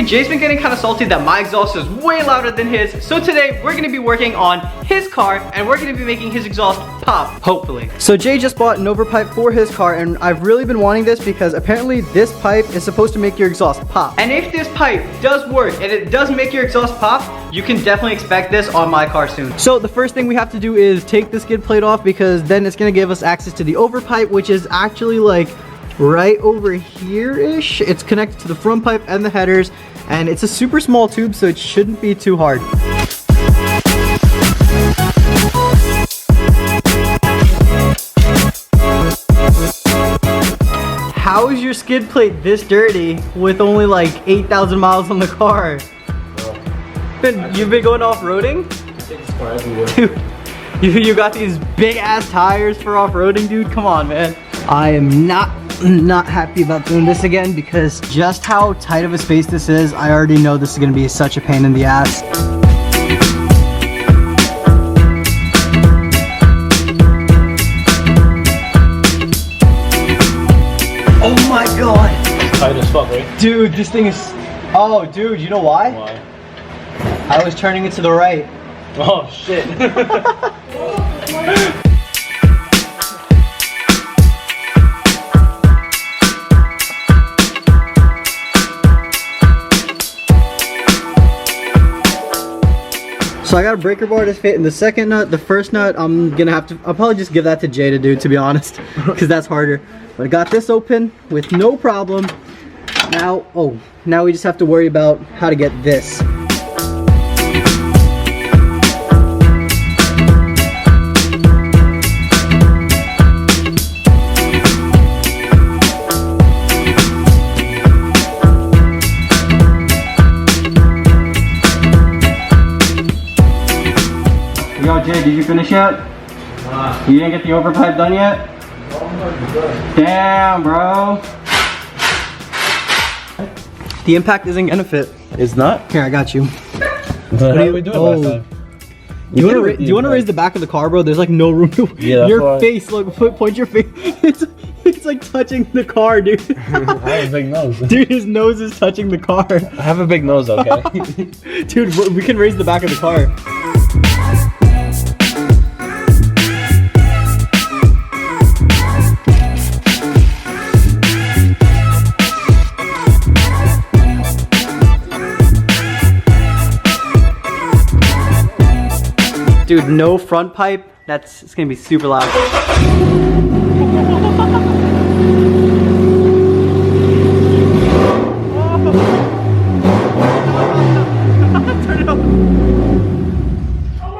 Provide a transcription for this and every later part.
basically, Jay's been getting kind of salty that my exhaust is way louder than his. So today, we're gonna be working on his car and we're gonna be making his exhaust pop, hopefully. So Jay just bought an overpipe for his car and I've really been wanting this because apparently this pipe is supposed to make your exhaust pop. And if this pipe does work and it does make your exhaust pop, you can definitely expect this on my car soon. So the first thing we have to do is take the skid plate off because then it's gonna give us access to the overpipe, which is actually like right over here-ish. It's connected to the front pipe and the headers, and it's a super small tube, so it shouldn't be too hard. How is your skid plate this dirty with only like 8,000 miles on the car? You've been going off-roading? Dude, you got these big ass tires for off-roading, dude? Come on, man. I am not happy about doing this again because just how tight of a space this is, I already know this is gonna be such a pain in the ass. Oh my god! It's tight as fuck, right? Dude, this thing is... Oh, dude, you know why? Why? I was turning it to the right. Oh, shit. So I got a breaker bar to fit in the second nut. The first nut, I'll probably just give that to Jay to do, to be honest, because that's harder. But I got this open with no problem. Now we just have to worry about how to get this. Yo, Jay, did you finish yet? You didn't get the overpipe done yet? Damn, bro. The impact isn't gonna fit. It's not? Here, I got you. How did we do it last time? Do you want to raise the back of the car, bro? There's like no room to... Yeah, your face, look, point your face. It's like touching the car, dude. I have a big nose. Dude, his nose is touching the car. I have a big nose, okay? Dude, we can raise the back of the car. Dude, no front pipe. It's gonna be super loud. Turn it up.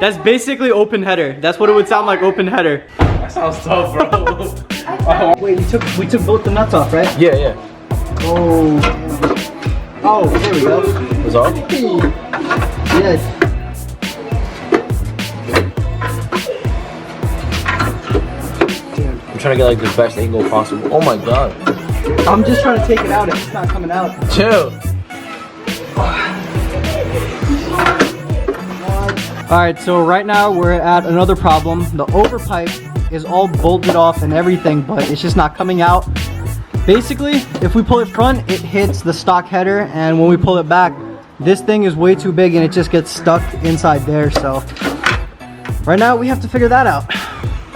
That's basically open header. That's what it would sound like, open header. That sounds tough, bro. Wait, we took both the nuts off, right? Yeah, yeah. Oh, there we go. It's off? Yes. I'm trying to get like the best angle possible. Oh my god. I'm just trying to take it out if it's not coming out. Chill. Alright, so right now we're at another problem. The overpipe is all bolted off and everything, but it's just not coming out. Basically, if we pull it front, it hits the stock header, and when we pull it back, this thing is way too big and it just gets stuck inside there. So right now we have to figure that out.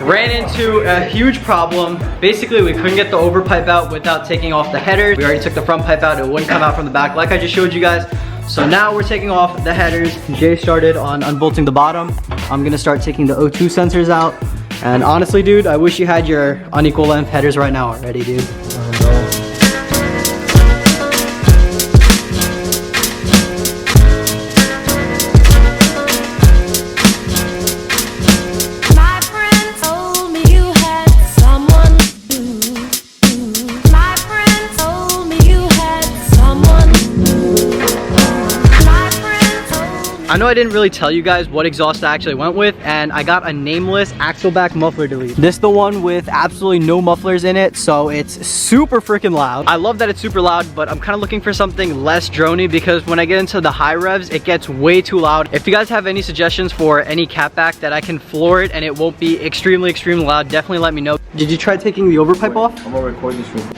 Ran into a huge problem. Basically, we couldn't get the overpipe out without taking off the headers. We already took the front pipe out. It wouldn't come out from the back like I just showed you guys. So now we're taking off the headers. Jay started on unbolting the bottom. I'm gonna start taking the O2 sensors out. And honestly, dude, I wish you had your unequal length headers right now already, dude. I know I didn't really tell you guys what exhaust I actually went with, and I got a nameless axle back muffler delete. This is the one with absolutely no mufflers in it, so it's super freaking loud. I love that it's super loud, but I'm kind of looking for something less drony because when I get into the high revs, it gets way too loud. If you guys have any suggestions for any catback that I can floor it and it won't be extremely loud, definitely let me know. Did you try taking the overpipe off? I'm gonna record this room.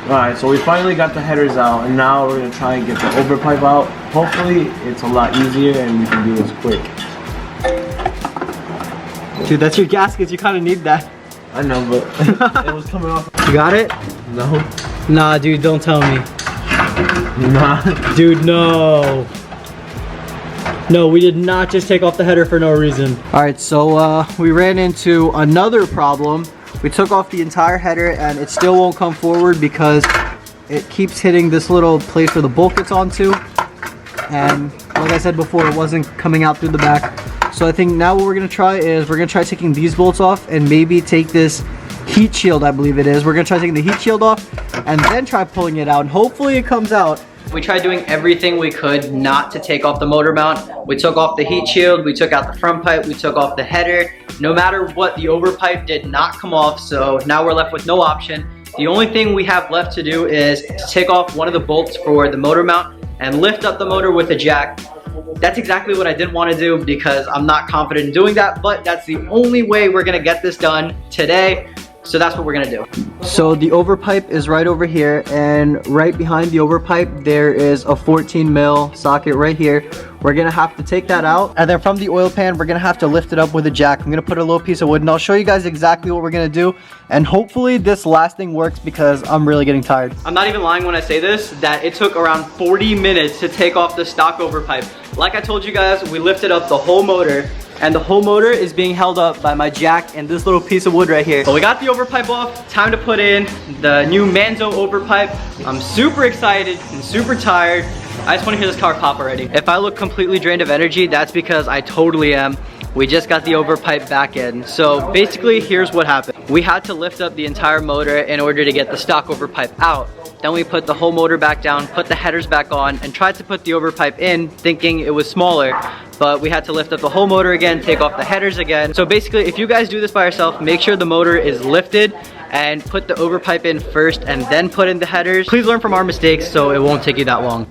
Alright, so we finally got the headers out, and now we're gonna try and get the overpipe out. Hopefully, it's a lot easier and we can do this quick. Dude, that's your gaskets. You kind of need that. I know, but it was coming off. You got it? No. Nah, dude, don't tell me. Nah. Dude, no. No, we did not just take off the header for no reason. All right, so we ran into another problem. We took off the entire header and it still won't come forward because it keeps hitting this little place where the bolt gets onto. And like I said before, it wasn't coming out through the back. So I think now what we're gonna try is we're gonna try taking these bolts off and maybe take this heat shield, I believe it is. We're gonna try taking the heat shield off and then try pulling it out, and hopefully it comes out. We tried doing everything we could not to take off the motor mount. We took off the heat shield, we took out the front pipe, we took off the header. No matter what, the overpipe did not come off, so now we're left with no option. The only thing we have left to do is to take off one of the bolts for the motor mount and lift up the motor with a jack. That's exactly what I didn't want to do because I'm not confident in doing that, but that's the only way we're gonna get this done today. So that's what we're gonna do. So the overpipe is right over here, and right behind the overpipe there is a 14 mil socket right here. We're gonna have to take that out, and then from the oil pan we're gonna have to lift it up with a jack. I'm gonna put a little piece of wood and I'll show you guys exactly what we're gonna do, and hopefully this last thing works because I'm really getting tired. I'm not even lying when I say this, that it took around 40 minutes to take off the stock overpipe. Like I told you guys, we lifted up the whole motor, and the whole motor is being held up by my jack and this little piece of wood right here. So we got the overpipe off, time to put in the new Manzo overpipe. I'm super excited and super tired. I just want to hear this car pop already. If I look completely drained of energy, that's because I totally am. We just got the overpipe back in. So basically, here's what happened. We had to lift up the entire motor in order to get the stock overpipe out. Then we put the whole motor back down, put the headers back on, and tried to put the overpipe in, thinking it was smaller. But we had to lift up the whole motor again, take off the headers again. So basically, if you guys do this by yourself, make sure the motor is lifted and put the overpipe in first and then put in the headers. Please learn from our mistakes so it won't take you that long.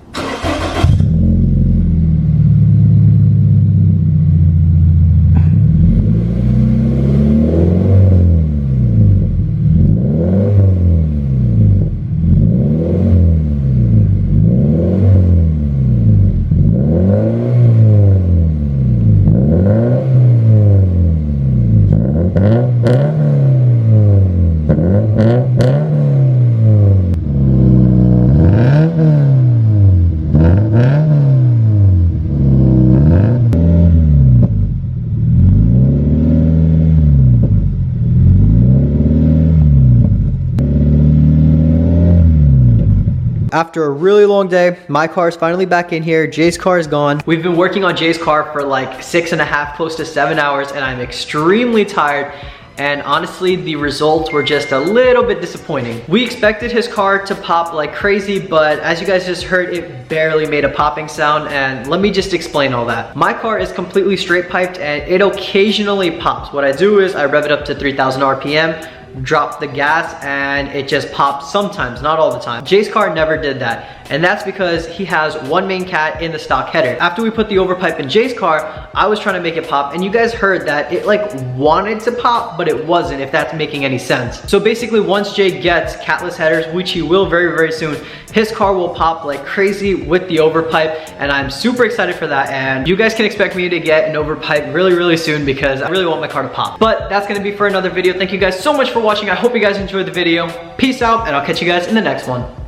After a really long day, my car is finally back in here. Jay's car is gone. We've been working on Jay's car for like 6.5, close to 7 hours, and I'm extremely tired. And honestly, the results were just a little bit disappointing. We expected his car to pop like crazy, but as you guys just heard, it barely made a popping sound, and let me just explain all that. My car is completely straight piped and it occasionally pops. What I do is I rev it up to 3,000 RPM, drop the gas, and it just pops sometimes, not all the time. Jay's car never did that, and that's because he has one main cat in the stock header. After we put the overpipe in Jay's car, I was trying to make it pop, and you guys heard that it like wanted to pop, but it wasn't, if that's making any sense. So basically, once Jay gets catless headers, which he will very, very soon, his car will pop like crazy with the overpipe, and I'm super excited for that, and you guys can expect me to get an overpipe really, really soon because I really want my car to pop. But that's gonna be for another video. Thank you guys so much for watching. I hope you guys enjoyed the video. Peace out, and I'll catch you guys in the next one.